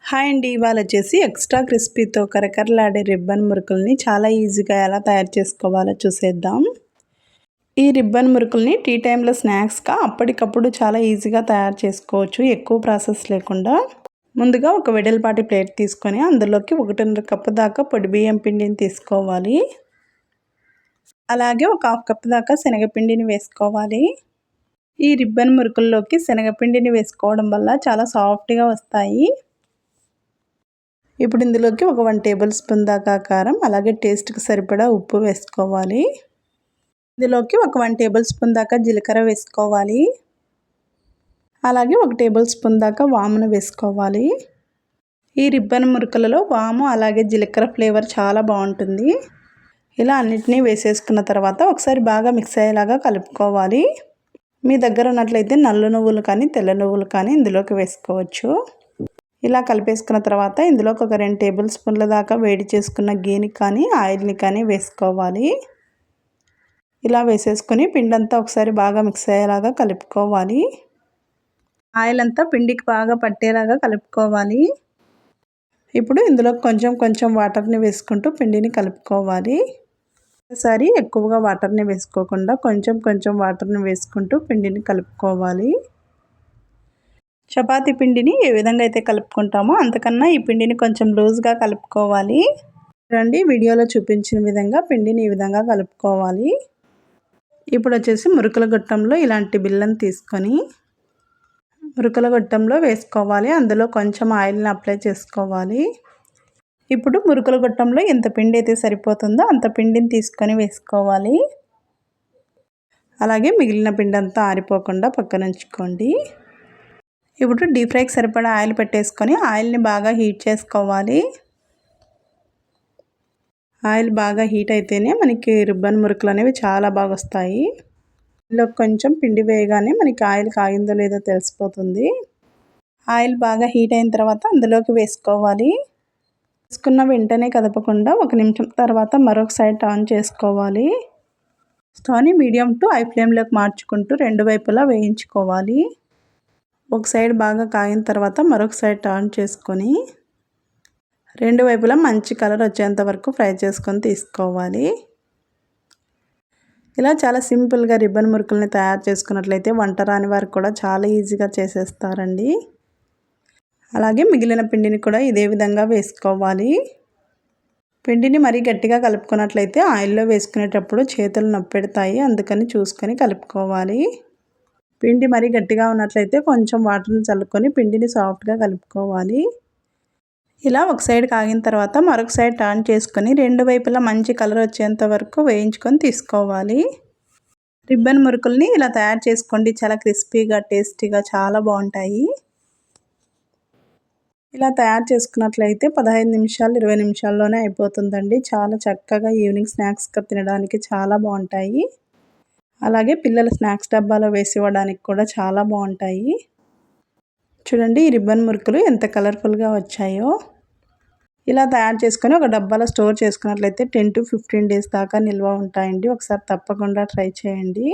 Hi అండి, ఇవాళ వచ్చేసి ఎక్స్ట్రా క్రిస్పీతో కరకరలాడే రిబ్బన్ మురుకుల్ని చాలా ఈజీగా ఎలా తయారు చేసుకోవాలో చూసేద్దాం. ఈ రిబ్బన్ మురుకుల్ని టీ టైంలో స్నాక్స్గా అప్పటికప్పుడు చాలా ఈజీగా తయారు చేసుకోవచ్చు, ఎక్కువ ప్రాసెస్ లేకుండా. ముందుగా ఒక వెడల్పాటి ప్లేట్ తీసుకొని అందులోకి 1.5 కప్పు దాకా పొడి బియ్యం పిండిని తీసుకోవాలి. అలాగే ఒక 1/2 కప్పు దాకా శనగపిండిని వేసుకోవాలి. ఈ రిబ్బన్ మురుకుల్లోకి శనగపిండిని వేసుకోవడం వల్ల చాలా సాఫ్ట్గా వస్తాయి. ఇప్పుడు ఇందులోకి ఒక 1 టేబుల్ స్పూన్ దాకా కారం, అలాగే టేస్ట్కి సరిపడా ఉప్పు వేసుకోవాలి. ఇందులోకి ఒక 1 టేబుల్ స్పూన్ దాకా జీలకర్ర వేసుకోవాలి. అలాగే 1 టేబుల్ స్పూన్ దాకా వామును వేసుకోవాలి. ఈ రిబ్బన్ మురుకులలో వాము అలాగే జీలకర్ర ఫ్లేవర్ చాలా బాగుంటుంది. ఇలా అన్నిటినీ వేసేసుకున్న తర్వాత ఒకసారి బాగా మిక్స్ అయ్యేలాగా కలుపుకోవాలి. మీ దగ్గర ఉన్నట్లయితే నల్ల నువ్వులు కానీ తెల్ల నువ్వులు కానీ ఇందులోకి వేసుకోవచ్చు. ఇలా కలిపేసుకున్న తర్వాత ఇందులోకి ఒక 2 టేబుల్ స్పూన్ల దాకా వేడి చేసుకున్న గీని కానీ ఆయిల్ని కానీ వేసుకోవాలి. ఇలా వేసేసుకొని పిండంతా ఒకసారి బాగా మిక్స్ అయ్యేలాగా కలుపుకోవాలి. ఆయిల్ అంతా పిండికి బాగా పట్టేలాగా కలుపుకోవాలి. ఇప్పుడు ఇందులో కొంచెం కొంచెం వాటర్ని వేసుకుంటూ పిండిని కలుపుకోవాలి. ఒకసారి ఎక్కువగా వాటర్ని వేసుకోకుండా కొంచెం కొంచెం వాటర్ని వేసుకుంటూ పిండిని కలుపుకోవాలి. చపాతీ పిండిని ఏ విధంగా అయితే కలుపుకుంటామో అంతకన్నా ఈ పిండిని కొంచెం లూజ్గా కలుపుకోవాలి. రండి, వీడియోలో చూపించిన విధంగా పిండిని ఈ విధంగా కలుపుకోవాలి. ఇప్పుడు వచ్చేసి మురుకుల గొట్టంలో ఇలాంటి బిళ్ళను తీసుకొని మురుకుల గొట్టంలో వేసుకోవాలి. అందులో కొంచెం ఆయిల్ని అప్లై చేసుకోవాలి. ఇప్పుడు మురుకుల గొట్టంలో ఎంత పిండి అయితే సరిపోతుందో అంత పిండిని తీసుకొని వేసుకోవాలి. అలాగే మిగిలిన పిండి అంతా ఆరిపోకుండా పక్కన ఉంచుకోండి. ఇప్పుడు డీప్ ఫ్రైకి సరిపడా ఆయిల్ పెట్టేసుకొని ఆయిల్ని బాగా హీట్ చేసుకోవాలి. ఆయిల్ బాగా హీట్ అయితేనే మనకి రిబ్బన్ మురుకులు అనేవి చాలా బాగా వస్తాయి. ఇందులో కొంచెం పిండి వేయగానే మనకి ఆయిల్ కాగిందో లేదో తెలిసిపోతుంది. ఆయిల్ బాగా హీట్ అయిన తర్వాత అందులోకి వేసుకోవాలి. వేసుకున్న వెంటనే కదపకుండా 1 నిమిషం తర్వాత మరొక సైడ్ టర్న్ చేసుకోవాలి. స్టవ్ని మీడియం టు హై ఫ్లేమ్లోకి మార్చుకుంటూ 2 వైపులా వేయించుకోవాలి. ఒక సైడ్ బాగా కాగిన తర్వాత మరొక సైడ్ టర్న్ చేసుకొని 2 వైపులా మంచి కలర్ వచ్చేంత వరకు ఫ్రై చేసుకొని తీసుకోవాలి. ఇలా చాలా సింపుల్గా రిబ్బన్ మురుకుల్ని తయారు చేసుకున్నట్లయితే వంట రాని వారు కూడా చాలా ఈజీగా చేసేస్తారండి. అలాగే మిగిలిన పిండిని కూడా ఇదే విధంగా వేసుకోవాలి. పిండిని మరీ గట్టిగా కలుపుకున్నట్లయితే ఆయిల్లో వేసుకునేటప్పుడు చేతులు నొప్పెడతాయి, అందుకని చూసుకొని కలుపుకోవాలి. పిండి మరీ గట్టిగా ఉన్నట్లయితే కొంచెం వాటర్ని చల్లుకొని పిండిని సాఫ్ట్గా కలుపుకోవాలి. ఇలా ఒక సైడ్ కాగిన తర్వాత మరొక సైడ్ టర్న్ చేసుకొని 2 వైపులా మంచి కలర్ వచ్చేంత వరకు వేయించుకొని తీసుకోవాలి. రిబ్బన్ మురుకుల్ని ఇలా తయారు చేసుకోండి, చాలా క్రిస్పీగా టేస్టీగా చాలా బాగుంటాయి. ఇలా తయారు చేసుకున్నట్లయితే 15 నిమిషాలు 20 నిమిషాల్లోనే అయిపోతుందండి. చాలా చక్కగా ఈవినింగ్ స్నాక్స్గా తినడానికి చాలా బాగుంటాయి. అలాగే పిల్లల స్నాక్స్ డబ్బాలో వేసి ఇవ్వడానికి కూడా చాలా బాగుంటాయి. చూడండి, ఈ రిబ్బన్ మురుకులు ఎంత కలర్ఫుల్గా వచ్చాయో. ఇలా తయారు చేసుకొని ఒక డబ్బాలో స్టోర్ చేసుకున్నట్లయితే 10 to 15 డేస్ దాకా నిల్వ ఉంటాయండి. ఒకసారి తప్పకుండా ట్రై చేయండి.